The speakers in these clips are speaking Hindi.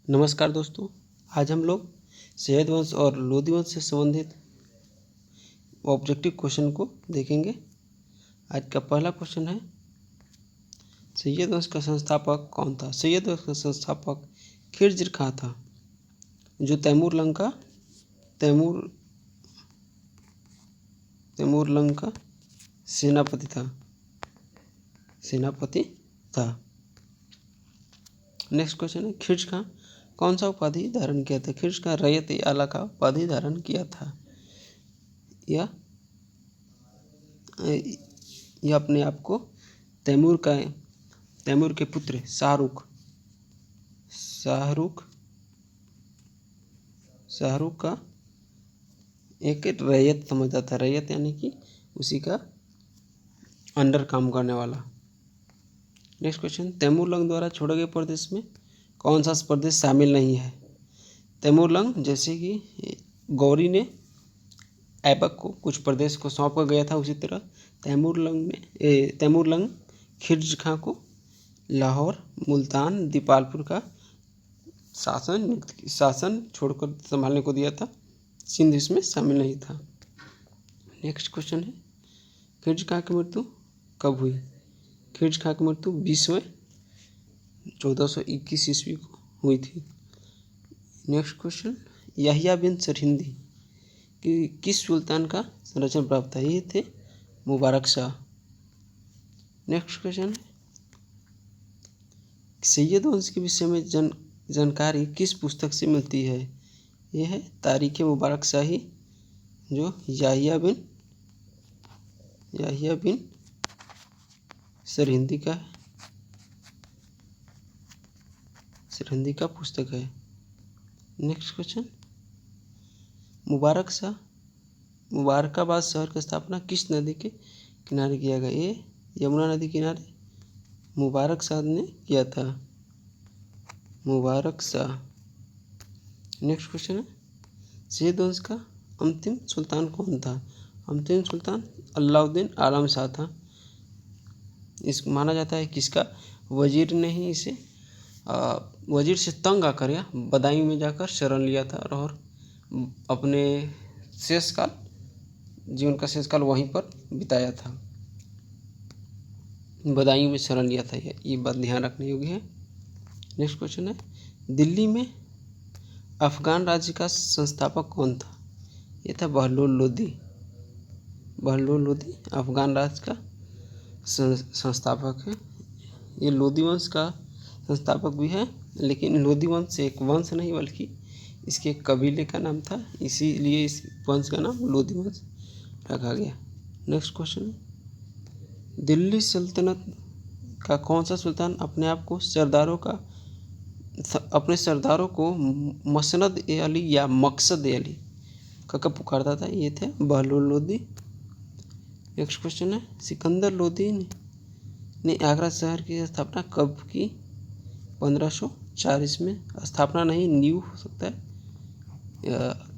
नमस्कार दोस्तों, आज हम लोग सैयद वंश और लोदी वंश से संबंधित ऑब्जेक्टिव क्वेश्चन को देखेंगे। आज का पहला क्वेश्चन है, सैयद वंश का संस्थापक कौन था? सैयद वंश का संस्थापक खिज़्र खां था, जो तैमूर लंग का सेनापति था। नेक्स्ट क्वेश्चन है, खिज़्र खां कौन सा उपाधि धारण किया था? खिज़्र खां रैयत आला का उपाधि धारण किया था। यह अपने आप को तैमूर के पुत्र शाहरुख का एक रैयत समझता था। रैयत यानी कि उसी का अंडर काम करने वाला। नेक्स्ट क्वेश्चन, तैमूर लंग द्वारा छोड़े गए प्रदेश में कौन सा प्रदेश शामिल नहीं है? तैमूर लंग, जैसे कि गौरी ने ऐबक को कुछ प्रदेश को सौंप कर गया था, उसी तरह तैमूर लंग खिज़्र खां को लाहौर, मुल्तान, दीपालपुर का शासन छोड़कर संभालने को दिया था। सिंध इसमें शामिल नहीं था। नेक्स्ट क्वेश्चन है, खिज़्र खां की मृत्यु कब हुई? खिज़्र खां की मृत्यु 20वें 1421 ईस्वी को हुई थी। नेक्स्ट क्वेश्चन, याहिया बिन सरहिंदी कि किस सुल्तान का संरक्षण प्राप्त था? ये थे मुबारक शाह। नेक्स्ट क्वेश्चन है, सैयद वंश के विषय में जानकारी किस पुस्तक से मिलती है? यह है तारीख मुबारक शाही, जो याहिया बिन सरहिंदी का पुस्तक है। नेक्स्ट क्वेश्चन, मुबारकाबाद शहर की स्थापना किस नदी के किनारे किया गया? ये यमुना नदी किनारे मुबारक शाह ने किया था। मुबारक शाह। नेक्स्ट क्वेश्चन है, सैयद वंश का अंतिम सुल्तान कौन था? अंतिम सुल्तान अलाउद्दीन आलम शाह था। इस माना जाता है कि इसका वजीर ने ही इसे वजीर से तंग आकर या बदायूं में जाकर शरण लिया था और अपने जीवन का शेष काल वहीं पर बिताया था। बदायूं में शरण लिया था, ये बात ध्यान रखने योग्य है। नेक्स्ट क्वेश्चन है, दिल्ली में अफगान राज्य का संस्थापक कौन था? ये था बहलोल लोदी अफगान राज्य का संस्थापक है। ये लोदी वंश का संस्थापक भी है, लेकिन लोदी वंश एक वंश नहीं बल्कि इसके एक कबीले का नाम था, इसीलिए इस वंश का नाम लोदी वंश रखा गया। नेक्स्ट क्वेश्चन है, दिल्ली सल्तनत का कौन सा सुल्तान अपने सरदारों को मसनद ए अली या मकसद ए अली का पुकारता था? ये थे बहलोल लोदी। नेक्स्ट क्वेश्चन है, सिकंदर लोदी ने आगरा शहर की स्थापना कब की? 1540 में। स्थापना नहीं, नींव हो सकता है।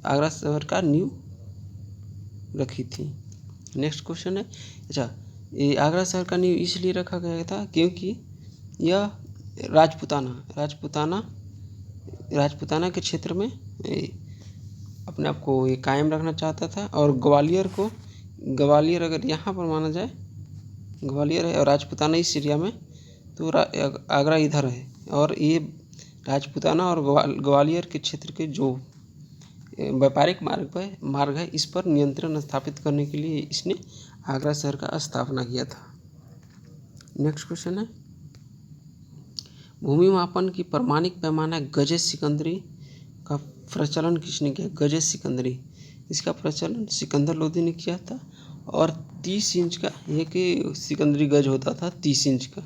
आगरा शहर का नींव रखी थी। नेक्स्ट क्वेश्चन है, अच्छा, ये आगरा शहर का नींव इसलिए रखा गया था क्योंकि यह राजपूताना के क्षेत्र में अपने आप को ये कायम रखना चाहता था। और ग्वालियर अगर यहाँ पर माना जाए, ग्वालियर है और राजपूताना इस एरिया में, तो आगरा इधर है। और ये राजपूताना और ग्वालियर के क्षेत्र के जो व्यापारिक मार्ग है, इस पर नियंत्रण स्थापित करने के लिए इसने आगरा शहर का स्थापना किया था। नेक्स्ट क्वेश्चन है, भूमि मापन की प्रमाणिक पैमाना गजे सिकंदरी का प्रचलन किसने किया? गजे सिकंदरी, इसका प्रचलन सिकंदर लोदी ने किया था। और 30 इंच का एक सिकंदरी गज होता था, 30 इंच का,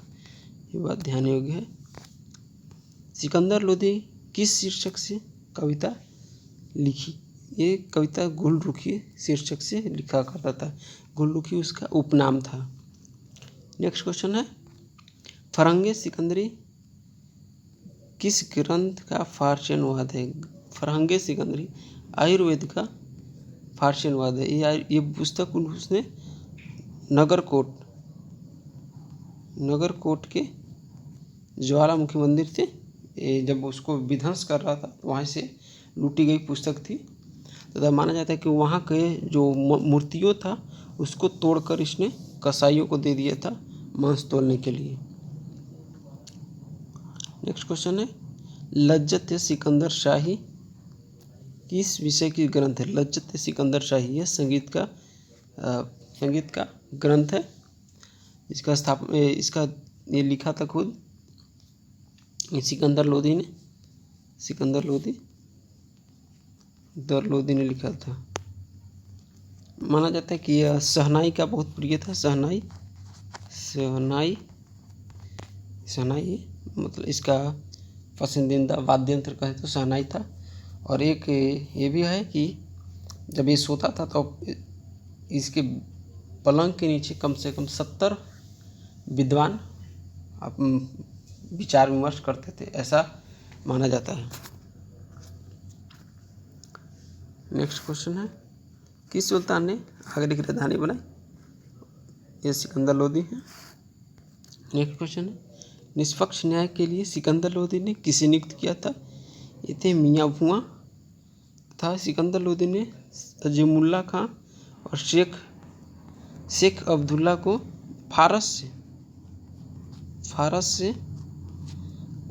ये बात ध्यान योग्य है। सिकंदर लोदी किस शीर्षक से कविता लिखी? ये कविता गुलरुखी शीर्षक से लिखा करता था। गुलरुखी उसका उपनाम था। नेक्स्ट क्वेश्चन है, फरंगे सिकंदरी किस ग्रंथ का फारसी अनुवाद है? फरंगे सिकंदरी आयुर्वेद का फारसी अनुवाद है। ये पुस्तक उसने नगरकोट के ज्वालामुखी मंदिर से जब उसको विध्वंस कर रहा था तो वहाँ से लूटी गई पुस्तक थी तथा माना जाता है कि वहाँ के जो मूर्तियों था उसको तोड़कर इसने कसाईयों को दे दिया था मांस तोलने के लिए। नेक्स्ट क्वेश्चन है, लज्जत सिकंदर शाही किस विषय की ग्रंथ है? लज्जत सिकंदर शाही यह संगीत का ग्रंथ है। इसका ये लिखा था खुद सिकंदर लोदी ने लिखा था। माना जाता है कि यह शहनाई का बहुत प्रिय था। शहनाई मतलब इसका पसंदीदा वाद्य यंत्र कहे तो शहनाई था। और एक ये भी है कि जब ये सोता था तो इसके पलंग के नीचे कम से कम 70 विद्वान विचार विमर्श करते थे, ऐसा माना जाता है। नेक्स्ट क्वेश्चन है, किस सुल्तान ने आगरे की राजधानी बनाई? यह सिकंदर लोदी है। नेक्स्ट क्वेश्चन है, निष्पक्ष न्याय के लिए सिकंदर लोदी ने किसे नियुक्त किया था? ये थे मियाँ भुआ था। सिकंदर लोदी ने अजीमुल्ला खां और शेख अब्दुल्ला को फारस से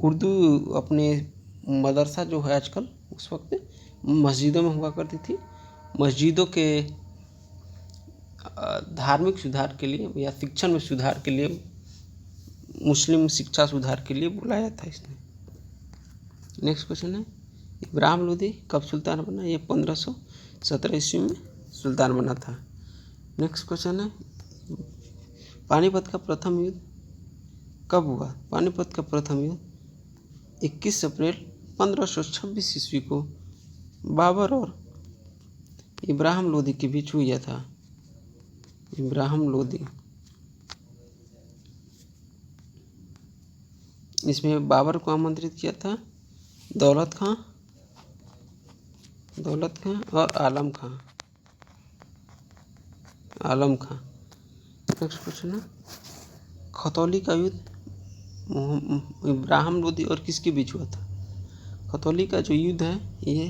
उर्दू अपने मदरसा जो है आजकल उस वक्त मस्जिदों में हुआ करती थी, मस्जिदों के धार्मिक सुधार के लिए या शिक्षण में सुधार के लिए, मुस्लिम शिक्षा सुधार के लिए बुलाया था इसने। नेक्स्ट क्वेश्चन है, इब्राहिम लोदी कब सुल्तान बना? ये 1517 ईस्वी में सुल्तान बना था। नेक्स्ट क्वेश्चन है, पानीपत का प्रथम युद्ध कब हुआ? पानीपत का प्रथम युद्ध 21 अप्रैल 1526 ईस्वी को बाबर और इब्राहिम लोदी के बीच हुआ था। इब्राहिम लोदी, इसमें बाबर को आमंत्रित किया था दौलत खां और आलम खां। नेक्स्ट क्वेश्चन है, खतौली का युद्ध इब्राहिम लोदी और किसके बीच हुआ था? खतौली का जो युद्ध है ये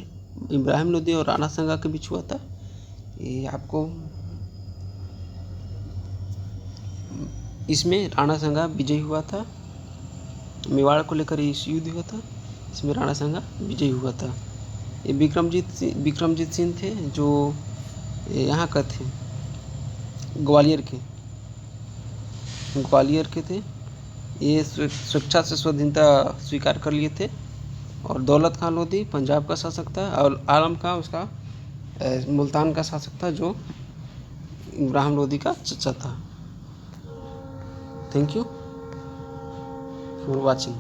इब्राहिम लोदी और राणा संगा के बीच हुआ था। ये आपको इसमें राणा संगा विजयी हुआ था। मेवाड़ को लेकर इस युद्ध हुआ था, इसमें राणा संगा विजयी हुआ था। ये विक्रमजीत सिंह थे जो यहाँ का थे, ग्वालियर के थे। ये स्वेच्छा से स्वाधीनता स्वीकार कर लिए थे। और दौलत खां लोदी पंजाब का शासक था और आलम खां उसका मुल्तान का शासक था जो इब्राहिम लोदी का चचा था। Thank you for watching.